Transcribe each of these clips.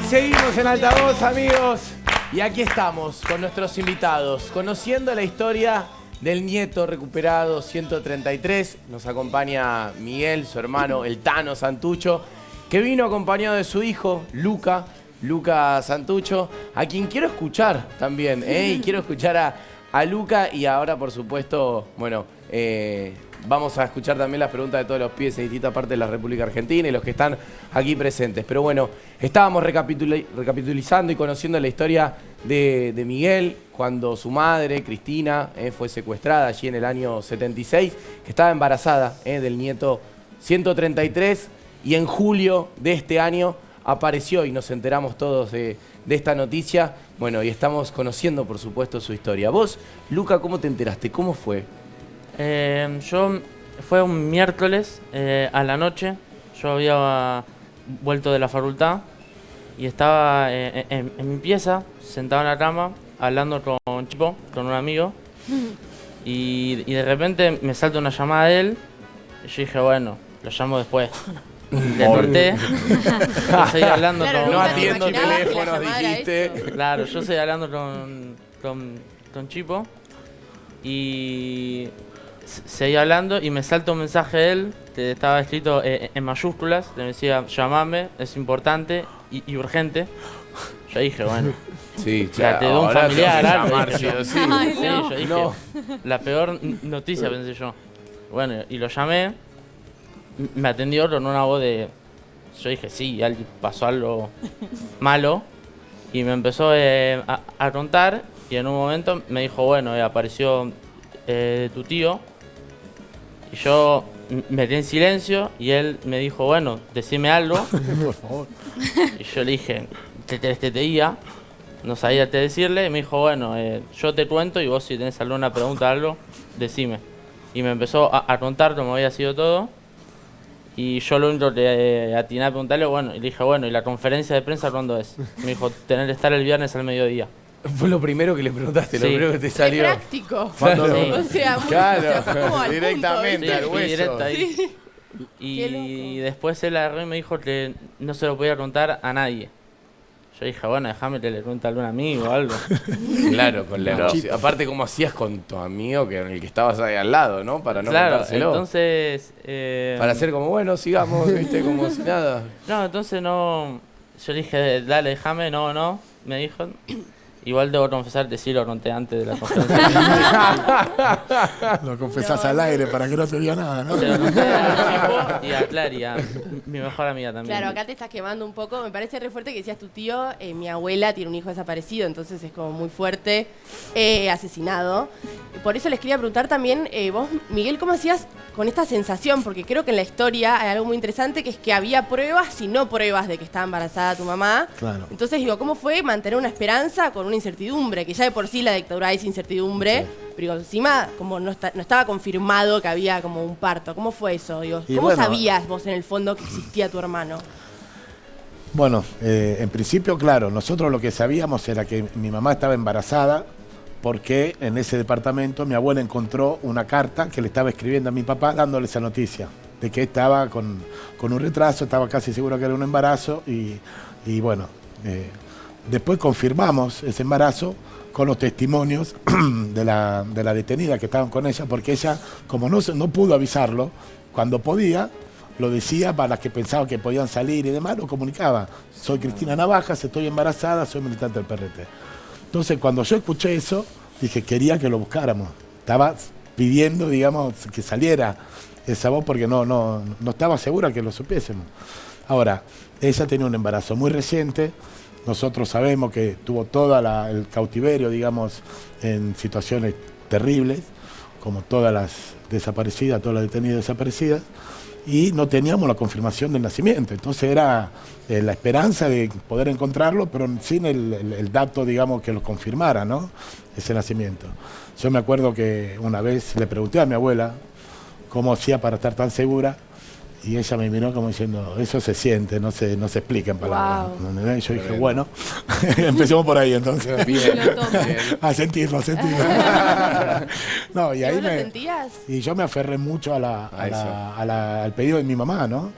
Seguimos en Altavoz, amigos. Y aquí estamos con nuestros invitados, conociendo la historia del nieto recuperado 133. Nos acompaña Miguel, su hermano, el Tano Santucho, que vino acompañado de su hijo, Luca Santucho, a quien quiero escuchar también, y quiero escuchar a Luca. Y ahora, por supuesto, bueno, vamos a escuchar también las preguntas de todos los pibes en distintas partes de la República Argentina y los que están aquí presentes. Pero bueno, estábamos recapitulizando y conociendo la historia de Miguel cuando su madre, Cristina, fue secuestrada allí en el año 76, que estaba embarazada del nieto 133, y en julio de este año apareció y nos enteramos todos de esta noticia. Bueno, y estamos conociendo, por supuesto, su historia. Vos, Luca, ¿cómo te enteraste? ¿Cómo fue? Fue un miércoles a la noche. Yo había vuelto de la facultad y estaba en mi pieza, sentado en la cama, hablando con Chipo, con un amigo. Y de repente me salta una llamada de él. Y yo dije, bueno, lo llamo después. Le corté. Yo seguí hablando con... No atiendo teléfonos, dijiste. Claro, yo seguí hablando con Chipo. Y seguí hablando y me salta un mensaje de él que estaba escrito en mayúsculas. Le decía, llamame, es importante y urgente. Yo dije, bueno, sí, te doy un familiar, algo. Sí, yo dije, la peor noticia, pensé yo. Bueno, y lo llamé, me atendió con una voz de... Yo dije, sí, pasó algo malo. Y me empezó a contar, y en un momento me dijo, bueno, apareció tu tío. Y yo me quedé en silencio y él me dijo, bueno, decime algo. Por favor. Y yo le dije, te diga, no sabía qué decirle. Y me dijo, bueno, yo te cuento y vos si tenés alguna pregunta o algo, decime. Y me empezó a contar cómo había sido todo. Y yo lo único que atiné a preguntarle, bueno, y le dije, bueno, ¿y la conferencia de prensa cuándo es? Me dijo, tener que estar el viernes al mediodía. Fue lo primero que le preguntaste, lo primero que te salió. Qué práctico. Sí. O sea, claro, directamente al hueso. Directo ahí. Sí. Y después él agarró y me dijo que no se lo podía contar a nadie. Yo dije, bueno, déjame que le cuente a algún amigo o algo. Claro, aparte, ¿cómo hacías con tu amigo en el que estabas ahí al lado, no? Para no claro, contárselo. Entonces... Para hacer como, bueno, sigamos, viste, como si nada. No, entonces no... Yo le dije, dale, déjame, no, me dijo... Igual debo confesar que sí lo conté antes de la conferencia. Lo confesás al aire para que no te diga nada, ¿no? Se lo conté a Chipo y a Clary, mi mejor amiga también. Claro, acá te estás quemando un poco. Me parece re fuerte que decías tu tío, mi abuela tiene un hijo desaparecido, entonces es como muy fuerte, asesinado. Por eso les quería preguntar también, vos, Miguel, ¿cómo hacías con esta sensación? Porque creo que en la historia hay algo muy interesante, que es que había pruebas y no pruebas de que estaba embarazada tu mamá. Claro. Entonces digo, ¿cómo fue mantener una esperanza con una incertidumbre? Que ya de por sí la dictadura es incertidumbre, sí. Pero encima como no estaba confirmado que había como un parto. ¿Cómo fue eso? Digo, ¿cómo sabías vos en el fondo que existía tu hermano? Bueno, en principio, claro, nosotros lo que sabíamos era que mi mamá estaba embarazada porque en ese departamento mi abuela encontró una carta que le estaba escribiendo a mi papá dándole esa noticia de que estaba con un retraso, estaba casi seguro que era un embarazo y bueno, después confirmamos ese embarazo con los testimonios de la detenida que estaban con ella, porque ella, como no pudo avisarlo, cuando podía, lo decía para las que pensaban que podían salir y demás, lo comunicaba. Soy Cristina Navajas, estoy embarazada, soy militante del PRT. Entonces, cuando yo escuché eso, dije, quería que lo buscáramos. Estaba pidiendo, digamos, que saliera esa voz porque no estaba segura que lo supiésemos. Ahora, ella tenía un embarazo muy reciente. Nosotros sabemos que tuvo todo el cautiverio, digamos, en situaciones terribles, como todas las desaparecidas, todas las detenidas desaparecidas, y no teníamos la confirmación del nacimiento. Entonces era la esperanza de poder encontrarlo, pero sin el dato, digamos, que lo confirmara, ¿no? Ese nacimiento. Yo me acuerdo que una vez le pregunté a mi abuela cómo hacía para estar tan segura, y ella me miró como diciendo, eso se siente, no se explica en palabras. Wow. Yo dije, bueno, empecemos por ahí entonces. Bien. A sentirlo. No, y ahí ¿Vos lo sentías? Y yo me aferré mucho al pedido de mi mamá, ¿no?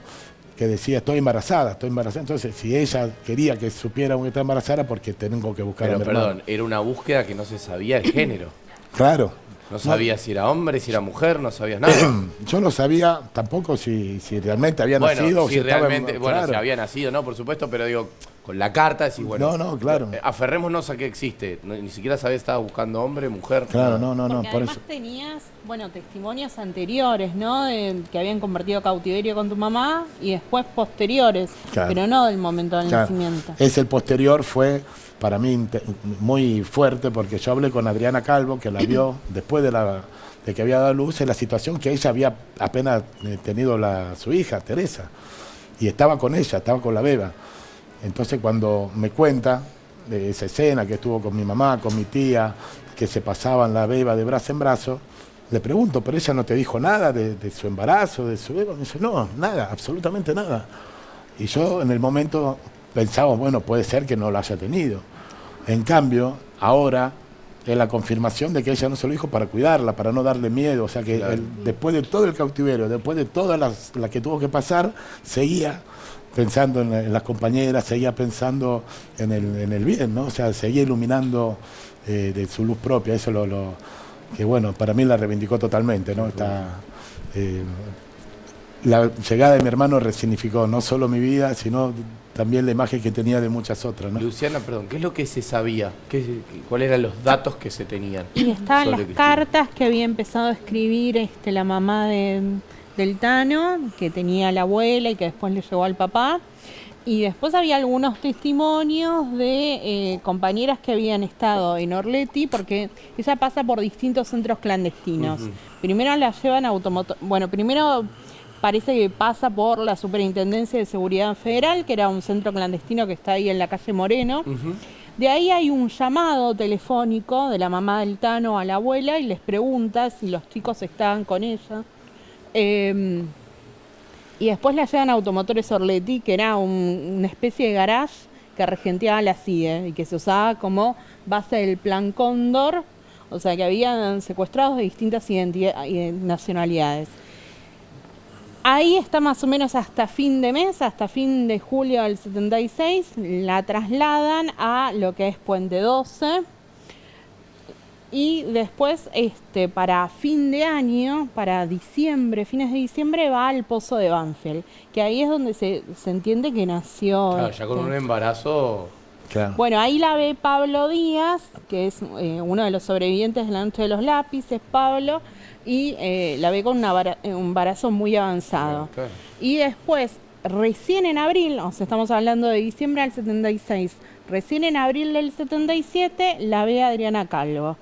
que decía, estoy embarazada. Entonces, si ella quería que supiera que está embarazada, porque tengo que buscar a mi hermano. Perdón, era una búsqueda que no se sabía el género. Claro. No sabías si era hombre, si era mujer, no sabías nada. Yo no sabía tampoco si realmente había nacido. Si estaba realmente, claro. si había nacido, no, por supuesto, pero digo, con la carta decís, bueno. No, claro. Aferrémonos a que existe. Ni siquiera sabés si estaba buscando hombre, mujer. Claro, nada. no. Porque Por además eso. tenías, testimonios anteriores, ¿no? Que habían compartido cautiverio con tu mamá y después posteriores, Claro. pero no del momento del Claro. nacimiento. El posterior fue para mí muy fuerte, porque yo hablé con Adriana Calvo, que la vio después de que había dado luz, en la situación que ella había apenas tenido su hija, Teresa, y estaba con ella, estaba con la beba. Entonces cuando me cuenta de esa escena que estuvo con mi mamá, con mi tía, que se pasaban la beba de brazo en brazo, le pregunto, ¿pero ella no te dijo nada de su embarazo, de su beba? Me dice, no, nada, absolutamente nada. Y yo en el momento pensaba, bueno, puede ser que no lo haya tenido. En cambio, ahora es la confirmación de que ella no se lo dijo para cuidarla, para no darle miedo. O sea que Claro. después de todo el cautiverio, después de todas las que tuvo que pasar, seguía pensando en las compañeras, seguía pensando en el bien, ¿no? O sea, seguía iluminando de su luz propia. Eso que bueno, para mí la reivindicó totalmente, ¿no? La llegada de mi hermano resignificó no solo mi vida, sino también la imagen que tenía de muchas otras, ¿no? Luciana, perdón, ¿qué es lo que se sabía? ¿Cuáles eran los datos que se tenían? Y estaban sobre las Cristina? cartas que había empezado a escribir la mamá del Tano, que tenía la abuela y que después le llegó al papá. Y después había algunos testimonios de compañeras que habían estado en Orleti, porque ella pasa por distintos centros clandestinos. Primero la llevan a automotor. Bueno, primero parece que pasa por la Superintendencia de Seguridad Federal, que era un centro clandestino que está ahí en la calle Moreno. De ahí hay un llamado telefónico de la mamá del Tano a la abuela y les pregunta si los chicos estaban con ella. Y después la llevan a Automotores Orleti, que era una especie de garage que regenteaba la CIDE y que se usaba como base del Plan Cóndor, o sea que habían secuestrados de distintas nacionalidades. Ahí está más o menos hasta fin de mes, hasta fin de julio del 76, la trasladan a lo que es Puente 12. Y después, para fin de año, para diciembre, fines de diciembre, va al Pozo de Banfield, que ahí es donde se entiende que nació. Claro, ya con un embarazo. Claro. Bueno, ahí la ve Pablo Díaz, que es uno de los sobrevivientes de la Noche de los Lápices, Pablo, y la ve con un embarazo muy avanzado. Claro. Y después, recién en abril, o sea, estamos hablando de diciembre del 76, recién en abril del 77, la ve Adriana Calvo,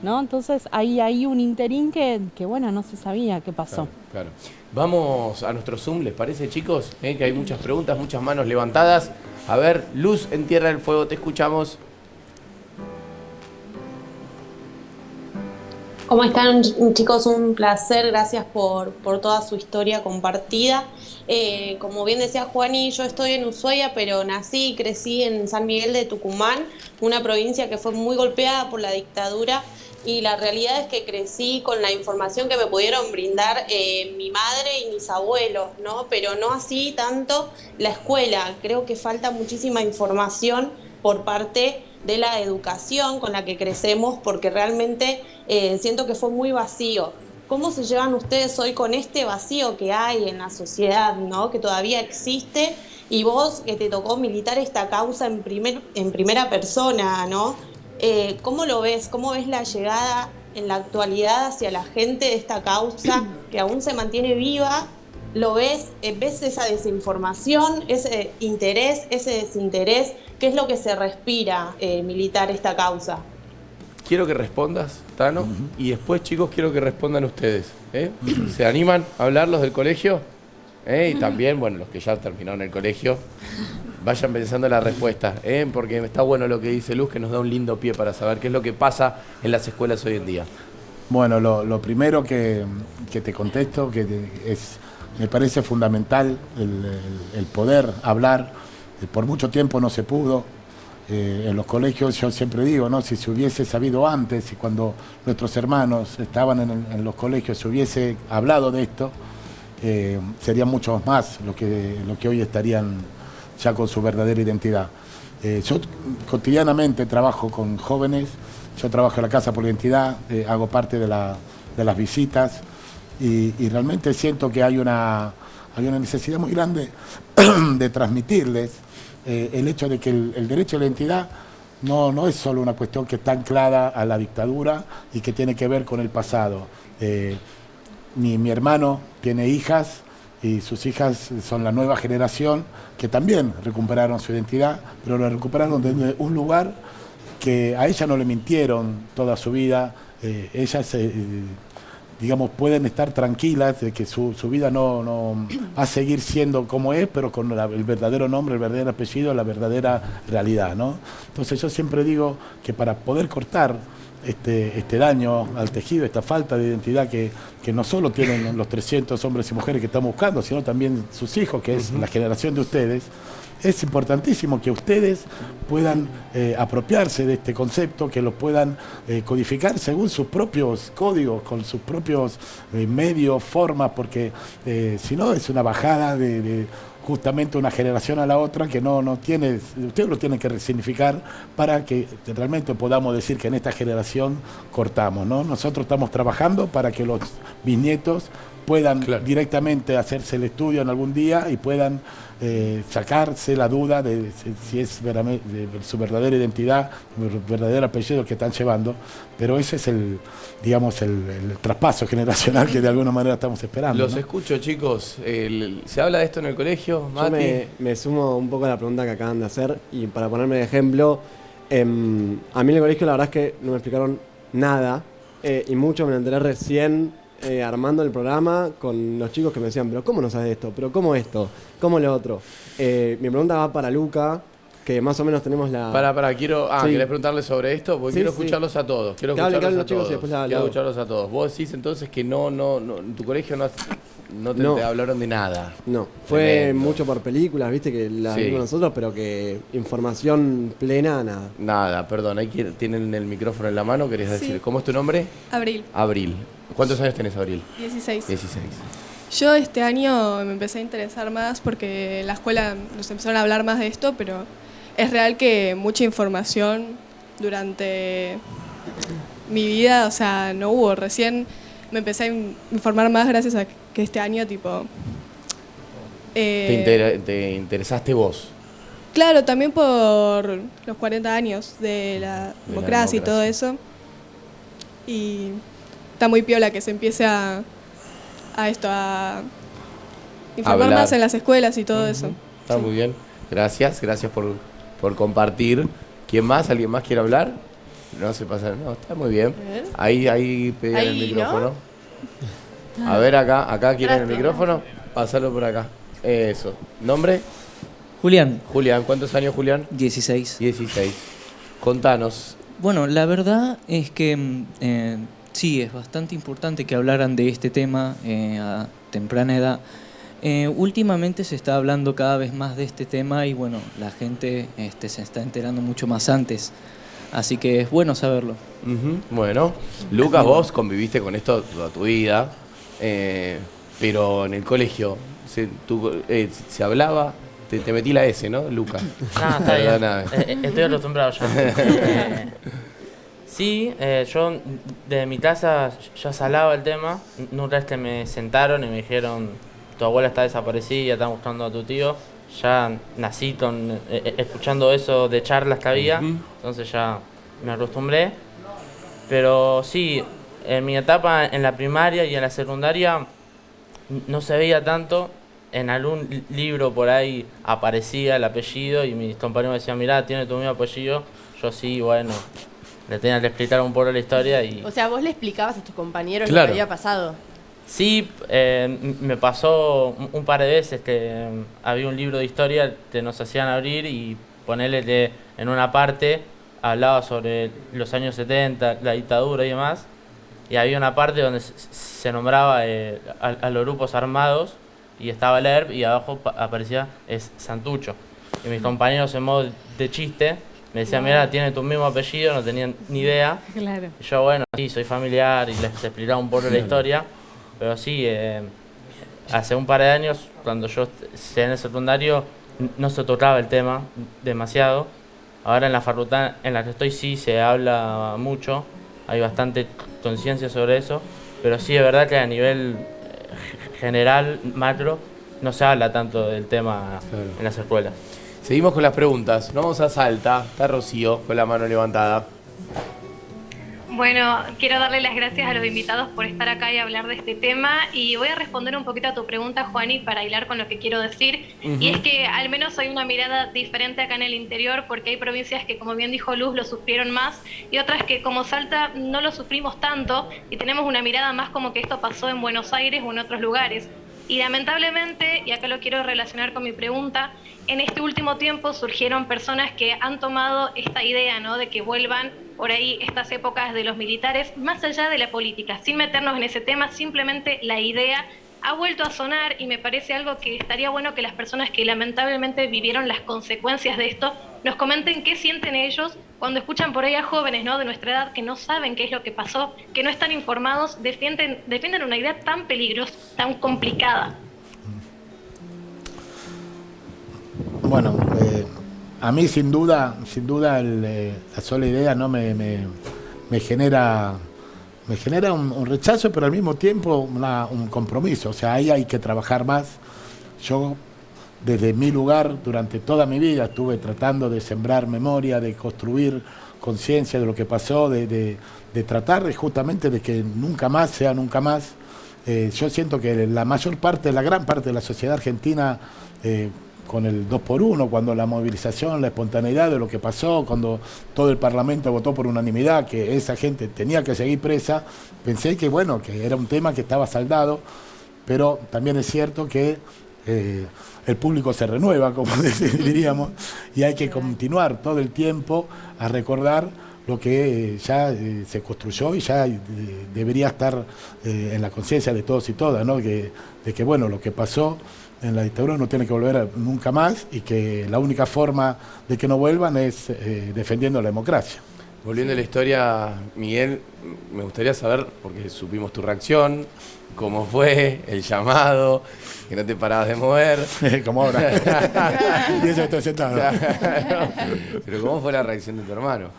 ¿no? Entonces ahí hay un interín que bueno, no se sabía qué pasó. Claro. Vamos a nuestro Zoom, ¿les parece, chicos? Que hay muchas preguntas, muchas manos levantadas. A ver, Luz en Tierra del Fuego, te escuchamos. ¿Cómo están, chicos? Un placer, gracias por toda su historia compartida. Como bien decía Juani, yo estoy en Ushuaia, pero nací y crecí en San Miguel de Tucumán, una provincia que fue muy golpeada por la dictadura, y la realidad es que crecí con la información que me pudieron brindar mi madre y mis abuelos, ¿no? Pero no así tanto la escuela. Creo que falta muchísima información por parte de la educación con la que crecemos, porque realmente siento que fue muy vacío. ¿Cómo se llevan ustedes hoy con este vacío que hay en la sociedad, ¿no? Que todavía existe, y vos que te tocó militar esta causa en primera persona, ¿no? ¿Cómo lo ves? ¿Cómo ves la llegada en la actualidad hacia la gente de esta causa que aún se mantiene viva? ¿Lo ves? ¿Ves esa desinformación, ese interés, ese desinterés? ¿Qué es lo que se respira militar esta causa? Quiero que respondas, Tano, y después, chicos, quiero que respondan ustedes. ¿Se animan a hablar los del colegio? Y también, bueno, los que ya terminaron el colegio, vayan pensando la respuesta, porque está bueno lo que dice Luz, que nos da un lindo pie para saber qué es lo que pasa en las escuelas hoy en día. Bueno, lo primero que te contesto, me parece fundamental el poder hablar. Por mucho tiempo no se pudo. En los colegios, yo siempre digo, ¿no? Si se hubiese sabido antes, y cuando nuestros hermanos estaban en los colegios, se hubiese hablado de esto, serían muchos más los que hoy estarían ya con su verdadera identidad. Yo cotidianamente trabajo con jóvenes, yo trabajo en la Casa por la Identidad, hago parte de las visitas y realmente siento que hay una necesidad muy grande de transmitirles el hecho de que el derecho a la identidad no es solo una cuestión que está anclada a la dictadura y que tiene que ver con el pasado. Mi hermano tiene hijas y sus hijas son la nueva generación que también recuperaron su identidad, pero lo recuperaron desde un lugar que a ella no le mintieron toda su vida. Ellas, digamos, pueden estar tranquilas de que su vida no va a seguir siendo como es, pero con el verdadero nombre, el verdadero apellido, la verdadera realidad, ¿no? Entonces yo siempre digo que para poder cortar este daño al tejido, esta falta de identidad que no solo tienen los 300 hombres y mujeres que estamos buscando, sino también sus hijos, que es la generación de ustedes, es importantísimo que ustedes puedan apropiarse de este concepto, que lo puedan codificar según sus propios códigos, con sus propios medios, formas, porque si no es una bajada de justamente una generación a la otra que no tiene, ustedes lo tienen que resignificar para que realmente podamos decir que en esta generación cortamos, ¿no? Nosotros estamos trabajando para que los bisnietos puedan directamente hacerse el estudio en algún día y puedan sacarse la duda de si es de su verdadera identidad, el verdadero apellido que están llevando, pero ese es el traspaso generacional que de alguna manera estamos esperando. Los escucho, chicos. ¿Se habla de esto en el colegio, Mati? Yo me sumo un poco a la pregunta que acaban de hacer y para ponerme de ejemplo, a mí en el colegio la verdad es que no me explicaron nada y mucho me enteré recién armando el programa con los chicos que me decían, pero ¿cómo no sabes esto? ¿Pero cómo esto? ¿Cómo lo otro? Mi pregunta va para Luca, que más o menos tenemos la... ¿Querés preguntarle sobre esto? Porque quiero escucharlos a todos. Quiero escucharlos a todos. Vos decís entonces que en tu colegio no te hablaron de nada. No, fue tremendo. Mucho por películas, viste, que las vimos nosotros, pero que información plena, nada. Nada, perdón, ahí tienen el micrófono en la mano, ¿querés decir? ¿Cómo es tu nombre? Abril. Abril. ¿Cuántos años tenés, Abril? 16. 16. Yo este año me empecé a interesar más porque en la escuela nos empezaron a hablar más de esto, pero es real que mucha información durante mi vida, o sea, no hubo. Recién me empecé a informar más gracias a que este año, tipo... ¿Te interesaste vos? Claro, también por los 40 años de la democracia y todo eso. Y está muy piola que se empiece a informar más en las escuelas y todo eso. Está muy bien. Gracias por compartir. ¿Quién más? ¿Alguien más quiere hablar? No se pasa. No, está muy bien. Ahí pedían el micrófono. ¿No? A ver, acá quieren el micrófono. Pásalo por acá. Eso. ¿Nombre? Julián. Julián, ¿cuántos años, Julián? 16. 16. Contanos. Bueno, la verdad es que sí, es bastante importante que hablaran de este tema a temprana edad. Últimamente se está hablando cada vez más de este tema y bueno, la gente se está enterando mucho más antes. Así que es bueno saberlo. Bueno, Lucas, vos conviviste con esto toda tu vida, pero en el colegio se hablaba, te metí la S, ¿no, Lucas? No, está bien. Estoy acostumbrado ya. Sí, yo desde mi casa ya se hablaba el tema. Nunca me sentaron y me dijeron, tu abuela está desaparecida, están buscando a tu tío. Ya nací escuchando eso de charlas que había, entonces ya me acostumbré. Pero sí, en mi etapa en la primaria y en la secundaria no se veía tanto. En algún libro por ahí aparecía el apellido y mis compañeros me decían, mirá, tiene tu mismo apellido. Yo sí, bueno, le tenía que explicar un poco la historia y... O sea, vos le explicabas a tus compañeros Claro. lo que había pasado. Sí, me pasó un par de veces que había un libro de historia que nos hacían abrir y ponerle que en una parte hablaba sobre los años 70, la dictadura y demás, y había una parte donde se nombraba a los grupos armados y estaba el ERP y abajo aparecía Santucho. Y mis compañeros en modo de chiste me decían, mira, tiene tu mismo apellido, no tenían ni idea. Claro. Y yo, bueno, sí, soy familiar y les explicaba un poco la historia. Pero sí, hace un par de años, cuando yo esté en el secundario, no se tocaba el tema demasiado. Ahora en la facultad en la que estoy sí se habla mucho, hay bastante conciencia sobre eso, pero sí es verdad que a nivel general, macro, no se habla tanto del tema en las escuelas. Seguimos con las preguntas. Nos vamos a Salta. Está Rocío con la mano levantada. Bueno, quiero darle las gracias a los invitados por estar acá y hablar de este tema, y voy a responder un poquito a tu pregunta, Juani, para hilar con lo que quiero decir. Y es que al menos hay una mirada diferente acá en el interior, porque hay provincias que, como bien dijo Luz, lo sufrieron más, y otras que, como Salta, no lo sufrimos tanto, y tenemos una mirada más como que esto pasó en Buenos Aires o en otros lugares. Y lamentablemente, y acá lo quiero relacionar con mi pregunta, en este último tiempo surgieron personas que han tomado esta idea, ¿no?, de que vuelvan por ahí estas épocas de los militares, más allá de la política, sin meternos en ese tema, simplemente la idea ha vuelto a sonar, y me parece algo que estaría bueno que las personas que lamentablemente vivieron las consecuencias de esto nos comenten qué sienten ellos cuando escuchan por ahí a jóvenes, ¿no?, de nuestra edad, que no saben qué es lo que pasó, que no están informados, defienden una idea tan peligrosa, tan complicada. Bueno, a mí sin duda la sola idea no me genera un rechazo, pero al mismo tiempo un compromiso. O sea, ahí hay que trabajar más. Yo, desde mi lugar, durante toda mi vida, estuve tratando de sembrar memoria, de construir conciencia de lo que pasó, de tratar justamente de que nunca más sea nunca más. Yo siento que la gran parte de la sociedad argentina, con el 2x1, cuando la movilización, la espontaneidad de lo que pasó, cuando todo el Parlamento votó por unanimidad que esa gente tenía que seguir presa, pensé que bueno, que era un tema que estaba saldado, pero también es cierto que el público se renueva, como diríamos, y hay que continuar todo el tiempo a recordar lo que ya se construyó y ya debería estar en la conciencia de todos y todas, ¿no? De que bueno, lo que pasó en la dictadura no tiene que volver nunca más, y que la única forma de que no vuelvan es defendiendo la democracia. Volviendo a la historia, Miguel, me gustaría saber, porque supimos tu reacción, cómo fue el llamado, que no te parabas de mover. Como ahora. Y eso estoy sentado. Claro. Pero ¿cómo fue la reacción de tu hermano?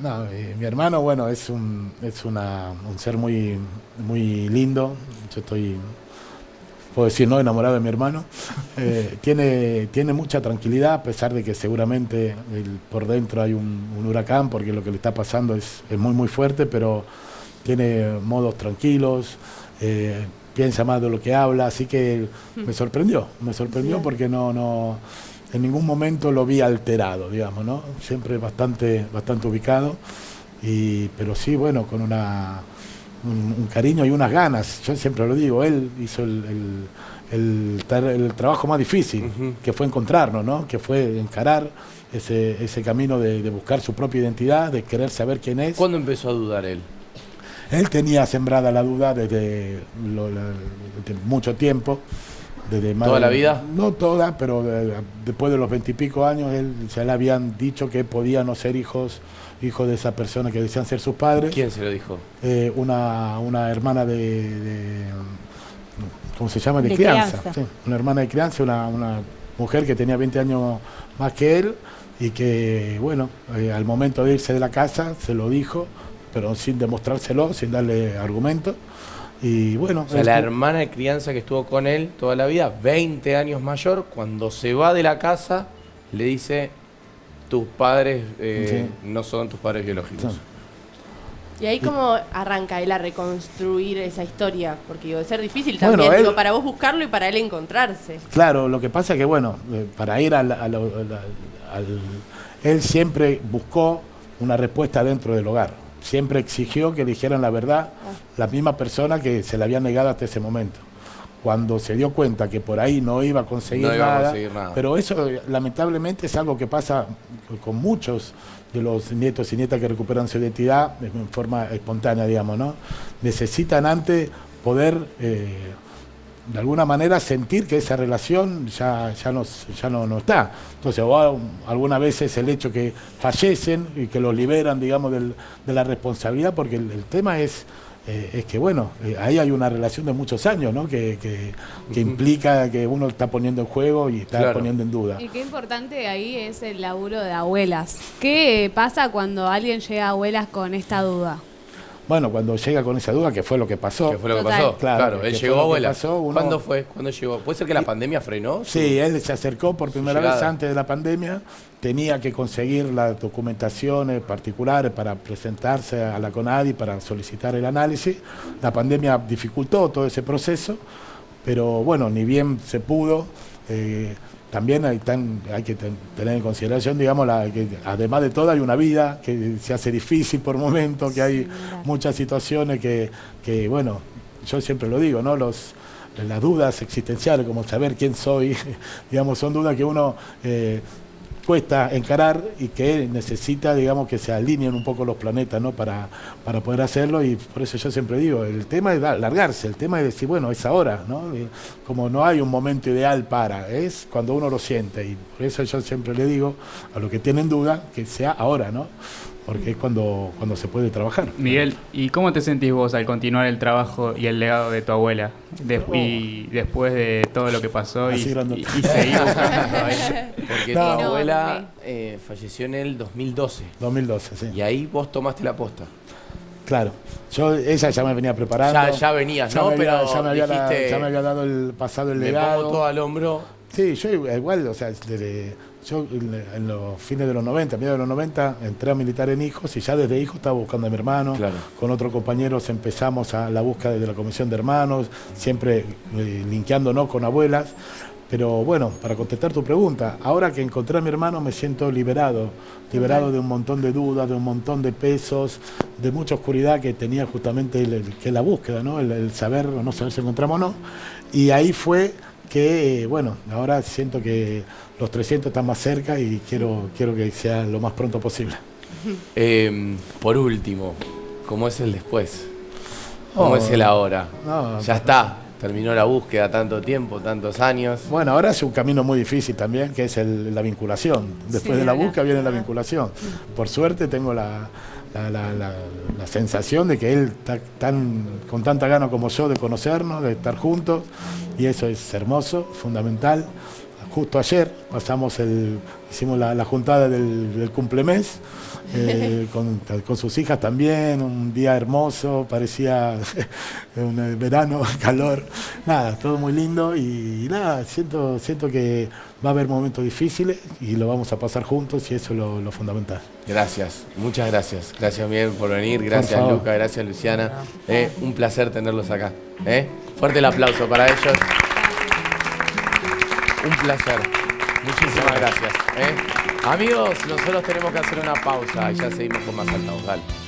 No, mi hermano, bueno, es un ser muy, muy lindo. Yo puedo decir, no enamorado de mi hermano. Tiene mucha tranquilidad, a pesar de que seguramente por dentro hay un huracán, porque lo que le está pasando es muy, muy fuerte, pero tiene modos tranquilos, piensa más de lo que habla, así que me sorprendió porque no en ningún momento lo vi alterado, digamos, ¿no? Siempre bastante ubicado, pero sí, bueno, con un cariño y unas ganas. Yo siempre lo digo, él hizo el trabajo más difícil, que fue encontrarnos, ¿no? Que fue encarar ese camino de buscar su propia identidad, de querer saber quién es. ¿Cuándo empezó a dudar él? Él tenía sembrada la duda desde mucho tiempo. ¿Toda la vida? No toda, pero después de los 20 y pico años, ya le habían dicho que podía no ser hijo de esa persona que decían ser sus padres. ¿Quién se lo dijo? Una hermana de ¿cómo se llama? De crianza. Sí, una hermana de crianza, una mujer que tenía 20 años más que él, y que, bueno, al momento de irse de la casa se lo dijo, pero sin demostrárselo, sin darle argumentos. Y bueno, o sea, la hermana de crianza que estuvo con él toda la vida, 20 años mayor, cuando se va de la casa, le dice: tus padres no son tus padres biológicos. Sí. Y ahí cómo arranca él a reconstruir esa historia, porque debe ser difícil también, para vos buscarlo y para él encontrarse. Claro, lo que pasa es que bueno, para ir él siempre buscó una respuesta dentro del hogar. Siempre exigió que dijeran la verdad la misma persona que se le había negado hasta ese momento. Cuando se dio cuenta que por ahí no iba a conseguir nada, pero eso lamentablemente es algo que pasa con muchos de los nietos y nietas que recuperan su identidad en forma espontánea, digamos, ¿no? Necesitan antes poder de alguna manera sentir que esa relación ya no está. Entonces, algunas veces el hecho que fallecen y que los liberan, digamos, de la responsabilidad, porque el tema es es que, bueno, ahí hay una relación de muchos años, ¿no? Que implica que uno está poniendo en juego y está poniendo en duda. Y qué importante ahí es el laburo de abuelas. ¿Qué pasa cuando alguien llega a abuelas con esta duda? Bueno, cuando llega con esa duda, que fue lo que pasó. ¿Qué fue lo que pasó? Claro, él llegó a abuela. Uno... ¿Cuándo fue? ¿Cuándo llegó? ¿Puede ser que la pandemia frenó? Sí, él se acercó por primera vez antes de la pandemia. Tenía que conseguir las documentaciones particulares para presentarse a la CONADI para solicitar el análisis. La pandemia dificultó todo ese proceso, pero bueno, ni bien se pudo. También hay que tener en consideración, digamos, que además de todo hay una vida que se hace difícil por momentos, que hay muchas situaciones que, bueno, yo siempre lo digo, ¿no? Las dudas existenciales, como saber quién soy, digamos, son dudas que uno cuesta encarar y que necesita, digamos, que se alineen un poco los planetas, ¿no? Para poder hacerlo, y por eso yo siempre digo, el tema es largarse, el tema es decir, bueno, es ahora, ¿no? Como no hay un momento ideal es cuando uno lo siente, y por eso yo siempre le digo a los que tienen duda que sea ahora, ¿no? Porque es cuando se puede trabajar. Miguel, ¿y cómo te sentís vos al continuar el trabajo y el legado de tu abuela? Y después de todo lo que pasó y seguir buscando todavía. Porque tu abuela falleció en el 2012. 2012, sí. Y ahí vos tomaste la posta. Claro. Ella ya me venía preparando. Ya venías, ¿no? Pero ya me había dado el pasado, el legado. Me pongo todo al hombro. Sí, yo igual, o sea, yo en los fines de los 90, mediados de los 90, entré a militar en Hijos y ya desde Hijos estaba buscando a mi hermano. Claro. Con otros compañeros empezamos a la búsqueda de la comisión de hermanos, siempre linkeándonos con abuelas. Pero bueno, para contestar tu pregunta, ahora que encontré a mi hermano me siento liberado de un montón de dudas, de un montón de pesos, de mucha oscuridad que tenía justamente que la búsqueda, ¿no? El saber o no saber si encontramos o no. Y ahí fue que, bueno, ahora siento que los 300 están más cerca y quiero que sea lo más pronto posible. Por último, ¿cómo es el después? ¿Cómo es el ahora? Ya está, terminó la búsqueda, tanto tiempo, tantos años. Bueno, ahora es un camino muy difícil también, que es la vinculación. Después de la búsqueda viene la vinculación. Por suerte tengo la sensación de que él está con tanta gana como yo de conocernos, de estar juntos, y eso es hermoso, fundamental. Justo ayer hicimos la juntada del cumplemés, con sus hijas también, un día hermoso, parecía un verano, calor, nada, todo muy lindo, y nada, siento que va a haber momentos difíciles y lo vamos a pasar juntos, y eso es lo fundamental. Gracias, muchas gracias. Gracias, Miguel, por venir. Gracias, Luca, gracias, Luciana. Un placer tenerlos acá. Fuerte el aplauso para ellos. Un placer. Muchísimas gracias. Amigos, nosotros tenemos que hacer una pausa y ya seguimos con más Altavoz. Dale.